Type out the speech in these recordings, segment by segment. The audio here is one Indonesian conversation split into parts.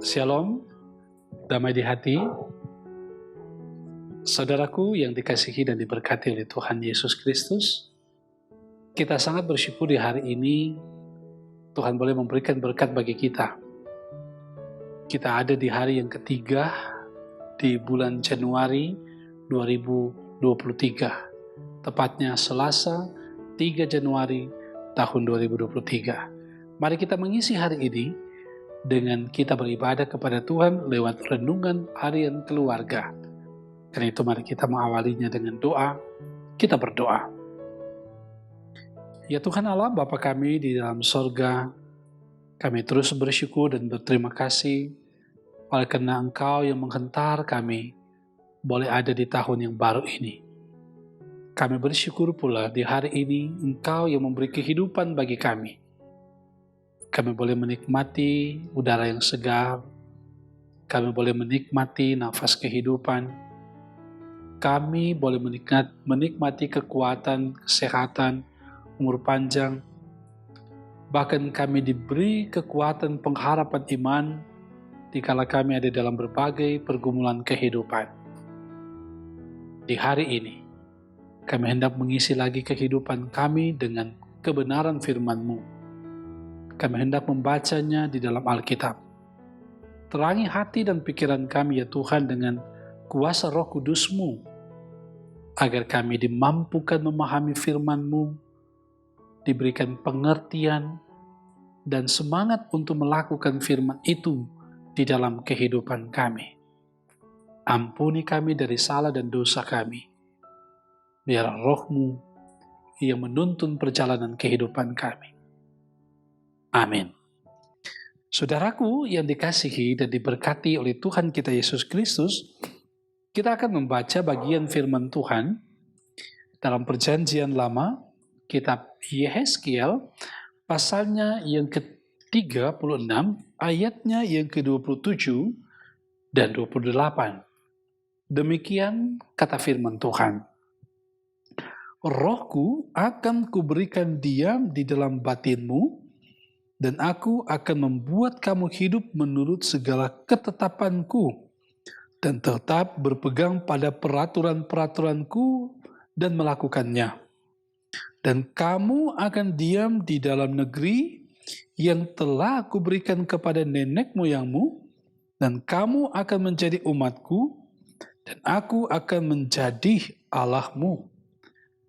Shalom, damai di hati. Saudaraku yang dikasihi dan diberkati oleh Tuhan Yesus Kristus, kita sangat bersyukur di hari ini Tuhan boleh memberikan berkat bagi kita. Kita ada di hari yang ketiga di bulan Januari 2023, tepatnya Selasa 3 Januari tahun 2023. Mari kita mengisi hari ini dengan kita beribadah kepada Tuhan lewat renungan harian keluarga. Karena itu mari kita mengawalinya dengan doa. Kita berdoa. Ya Tuhan Allah, Bapa kami di dalam sorga, kami terus bersyukur dan berterima kasih oleh karena Engkau yang menghentar kami boleh ada di tahun yang baru ini. Kami bersyukur pula di hari ini Engkau yang memberi kehidupan bagi kami. Kami boleh menikmati udara yang segar, kami boleh menikmati nafas kehidupan, kami boleh menikmati kekuatan, kesehatan, umur panjang, bahkan kami diberi kekuatan pengharapan iman dikala kami ada dalam berbagai pergumulan kehidupan. Di hari ini, kami hendak mengisi lagi kehidupan kami dengan kebenaran firman-Mu. Kami hendak membacanya di dalam Alkitab. Terangi hati dan pikiran kami ya Tuhan dengan kuasa Roh Kudus-Mu, agar kami dimampukan memahami firman-Mu, diberikan pengertian dan semangat untuk melakukan firman itu di dalam kehidupan kami. Ampuni kami dari salah dan dosa kami. Biar Roh-Mu yang menuntun perjalanan kehidupan kami. Amin. Saudaraku yang dikasihi dan diberkati oleh Tuhan kita Yesus Kristus, kita akan membaca bagian firman Tuhan dalam Perjanjian Lama, kitab Yehezkiel, pasalnya yang ke-36, ayatnya yang ke-27 dan 28. Demikian kata firman Tuhan. Rohku akan kuberikan diam di dalam batinmu, dan aku akan membuat kamu hidup menurut segala ketetapanku, dan tetap berpegang pada peraturan-peraturanku dan melakukannya. Dan kamu akan diam di dalam negeri yang telah aku berikan kepada nenek moyangmu, dan kamu akan menjadi umatku, dan aku akan menjadi Allahmu.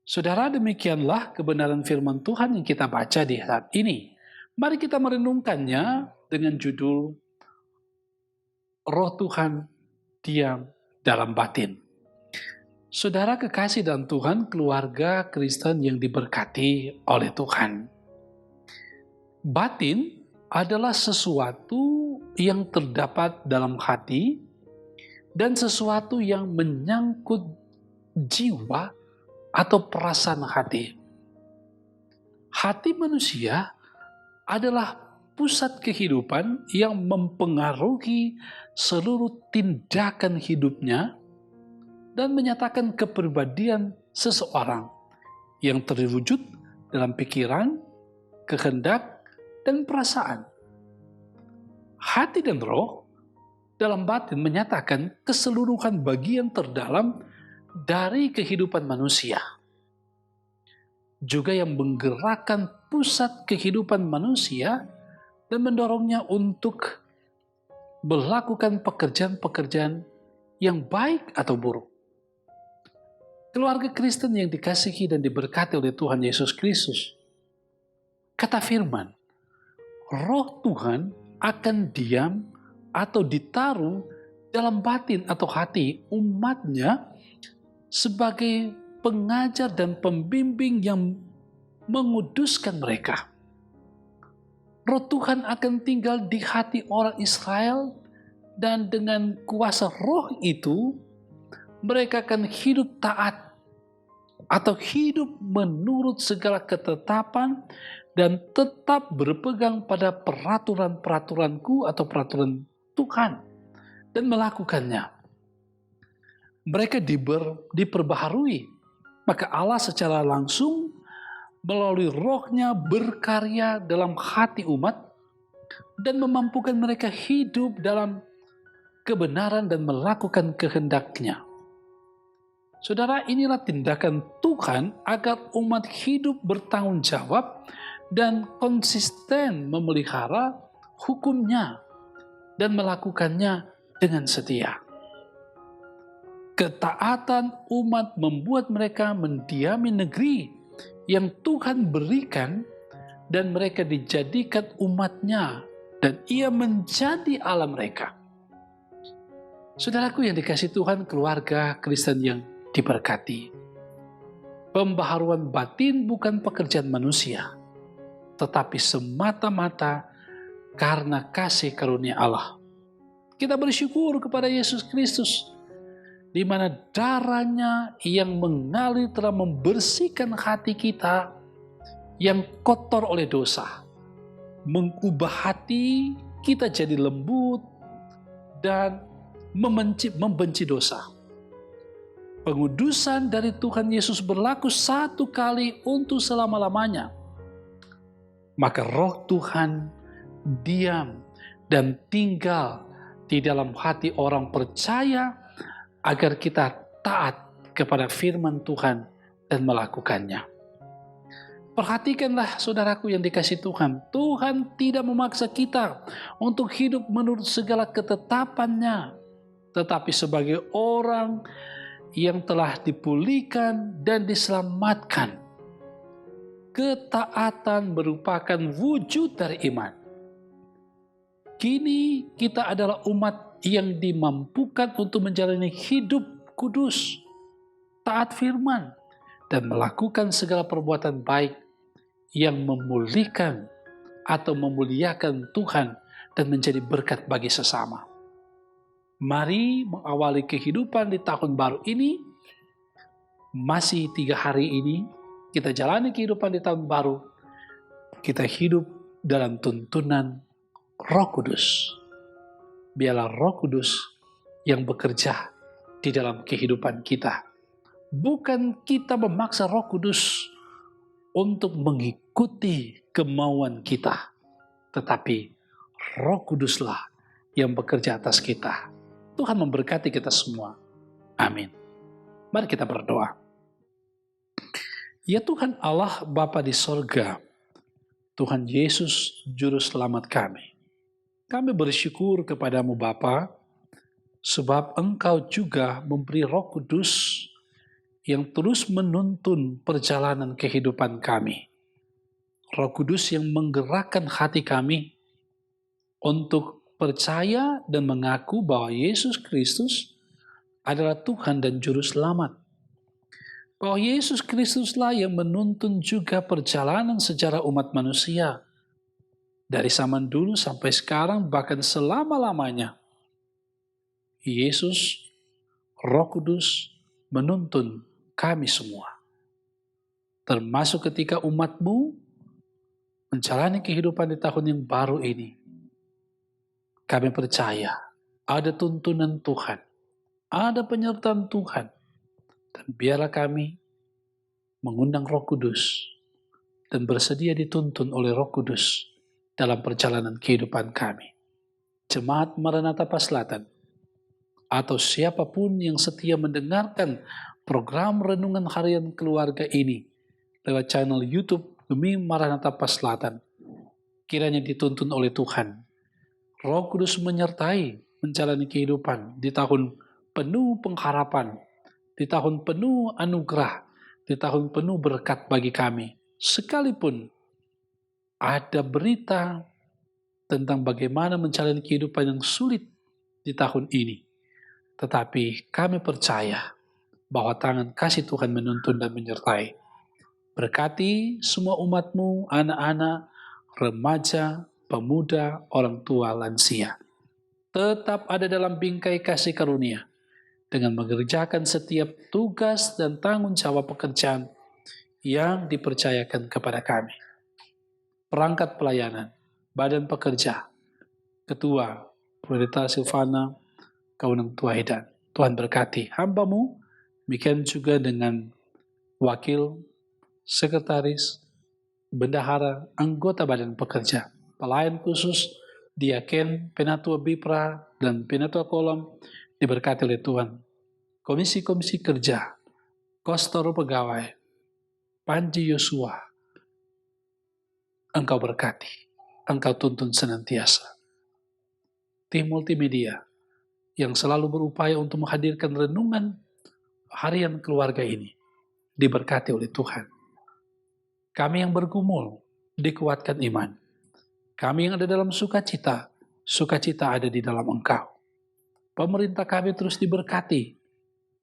Saudara, demikianlah kebenaran firman Tuhan yang kita baca di saat ini. Mari kita merenungkannya dengan judul Roh Tuhan diam dalam batin. Saudara kekasih dalam Tuhan, keluarga Kristen yang diberkati oleh Tuhan. Batin adalah sesuatu yang terdapat dalam hati dan sesuatu yang menyangkut jiwa atau perasaan hati. Hati manusia adalah pusat kehidupan yang mempengaruhi seluruh tindakan hidupnya dan menyatakan kepribadian seseorang yang terwujud dalam pikiran, kehendak, dan perasaan. Hati dan roh dalam batin menyatakan keseluruhan bagian terdalam dari kehidupan manusia, juga yang menggerakkan pusat kehidupan manusia dan mendorongnya untuk melakukan pekerjaan-pekerjaan yang baik atau buruk. Keluarga Kristen yang dikasihi dan diberkati oleh Tuhan Yesus Kristus, kata firman, Roh Tuhan akan diam atau ditaruh dalam batin atau hati umatnya sebagai pengajar dan pembimbing yang menguduskan mereka. Roh Tuhan akan tinggal di hati orang Israel, dan dengan kuasa roh itu mereka akan hidup taat atau hidup menurut segala ketetapan dan tetap berpegang pada peraturan-peraturanku atau peraturan Tuhan dan melakukannya. Mereka diperbaharui, maka Allah secara langsung melalui rohnya berkarya dalam hati umat dan memampukan mereka hidup dalam kebenaran dan melakukan kehendak-Nya. Saudara, inilah tindakan Tuhan agar umat hidup bertanggung jawab dan konsisten memelihara hukum-Nya dan melakukannya dengan setia. Ketaatan umat membuat mereka mendiami negeri yang Tuhan berikan dan mereka dijadikan umat-Nya dan Ia menjadi Allah mereka. Saudaraku yang dikasihi Tuhan, keluarga Kristen yang diberkati. Pembaharuan batin bukan pekerjaan manusia, tetapi semata-mata karena kasih karunia Allah. Kita bersyukur kepada Yesus Kristus, di mana darah-Nya yang mengalir telah membersihkan hati kita yang kotor oleh dosa, mengubah hati kita jadi lembut dan membenci dosa. Pengudusan dari Tuhan Yesus berlaku satu kali untuk selama-lamanya. Maka roh Tuhan diam dan tinggal di dalam hati orang percaya agar kita taat kepada firman Tuhan dan melakukannya. Perhatikanlah saudaraku yang dikasihi Tuhan, Tuhan tidak memaksa kita untuk hidup menurut segala ketetapan-Nya, tetapi sebagai orang yang telah dipulihkan dan diselamatkan. Ketaatan merupakan wujud dari iman. Kini kita adalah umat yang dimampukan untuk menjalani hidup kudus, taat firman, dan melakukan segala perbuatan baik yang memulihkan atau memuliakan Tuhan dan menjadi berkat bagi sesama. Mari mengawali kehidupan di tahun baru ini. Masih 3 hari ini kita jalani kehidupan di tahun baru. Kita hidup dalam tuntunan Roh Kudus. Biarlah Roh Kudus yang bekerja di dalam kehidupan kita. Bukan kita memaksa Roh Kudus untuk mengikuti kemauan kita, tetapi Roh Kuduslah yang bekerja atas kita. Tuhan memberkati kita semua. Amin. Mari kita berdoa. Ya Tuhan Allah Bapa di sorga, Tuhan Yesus Juru Selamat kami. Kami bersyukur kepadamu Bapa, sebab Engkau juga memberi Roh Kudus yang terus menuntun perjalanan kehidupan kami. Roh Kudus yang menggerakkan hati kami untuk percaya dan mengaku bahwa Yesus Kristus adalah Tuhan dan Juru Selamat. Bahwa Yesus Kristuslah yang menuntun juga perjalanan sejarah umat manusia. Dari zaman dulu sampai sekarang, bahkan selama-lamanya. Yesus, Roh Kudus, menuntun kami semua. Termasuk ketika umat-Mu menjalani kehidupan di tahun yang baru ini. Kami percaya ada tuntunan Tuhan, ada penyertaan Tuhan, dan biarlah kami mengundang Roh Kudus dan bersedia dituntun oleh Roh Kudus dalam perjalanan kehidupan kami. Jemaat Maranatha Paslatan, atau siapapun yang setia mendengarkan program Renungan Harian Keluarga ini lewat channel YouTube Demi Maranatha Paslatan, kiranya dituntun oleh Tuhan. Roh Kudus menyertai menjalani kehidupan di tahun penuh pengharapan, di tahun penuh anugerah, di tahun penuh berkat bagi kami. Sekalipun ada berita tentang bagaimana menjalani kehidupan yang sulit di tahun ini, tetapi kami percaya bahwa tangan kasih Tuhan menuntun dan menyertai. Berkati semua umat-Mu, anak-anak, remaja, pemuda, orang tua, lansia. Tetap ada dalam bingkai kasih karunia dengan mengerjakan setiap tugas dan tanggung jawab pekerjaan yang dipercayakan kepada kami. Perangkat pelayanan, badan pekerja, ketua, Pendeta Silvana, Kaunang Tuahidan. Tuhan berkati hamba-Mu, demikian juga dengan wakil, sekretaris, bendahara, anggota badan pekerja. pelayan khusus, diaken, penatua Bipra, dan penatua kolom diberkati oleh Tuhan. Komisi-komisi kerja, kostor pegawai, Panji Yosua, Engkau berkati, Engkau tuntun senantiasa. Tim multimedia yang selalu berupaya untuk menghadirkan renungan harian keluarga ini, diberkati oleh Tuhan. Kami yang bergumul, dikuatkan iman. Kami yang ada dalam sukacita ada di dalam Engkau. Pemerintah kami terus diberkati,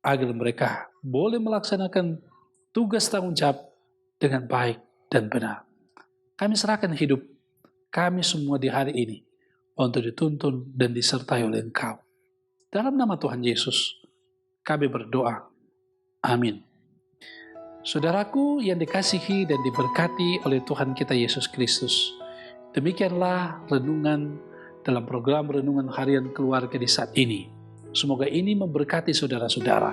agar mereka boleh melaksanakan tugas tanggung jawab dengan baik dan benar. Kami serahkan hidup kami semua di hari ini untuk dituntun dan disertai oleh Engkau. Dalam nama Tuhan Yesus, kami berdoa. Amin. Saudaraku yang dikasihi dan diberkati oleh Tuhan kita Yesus Kristus, demikianlah renungan dalam program Renungan Harian Keluarga di saat ini. Semoga ini memberkati saudara-saudara.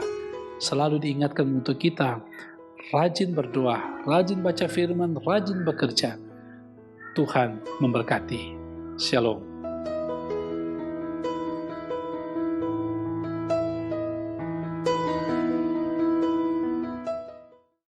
Selalu diingatkan untuk kita rajin berdoa, rajin baca firman, rajin bekerja. Tuhan memberkati. Shalom.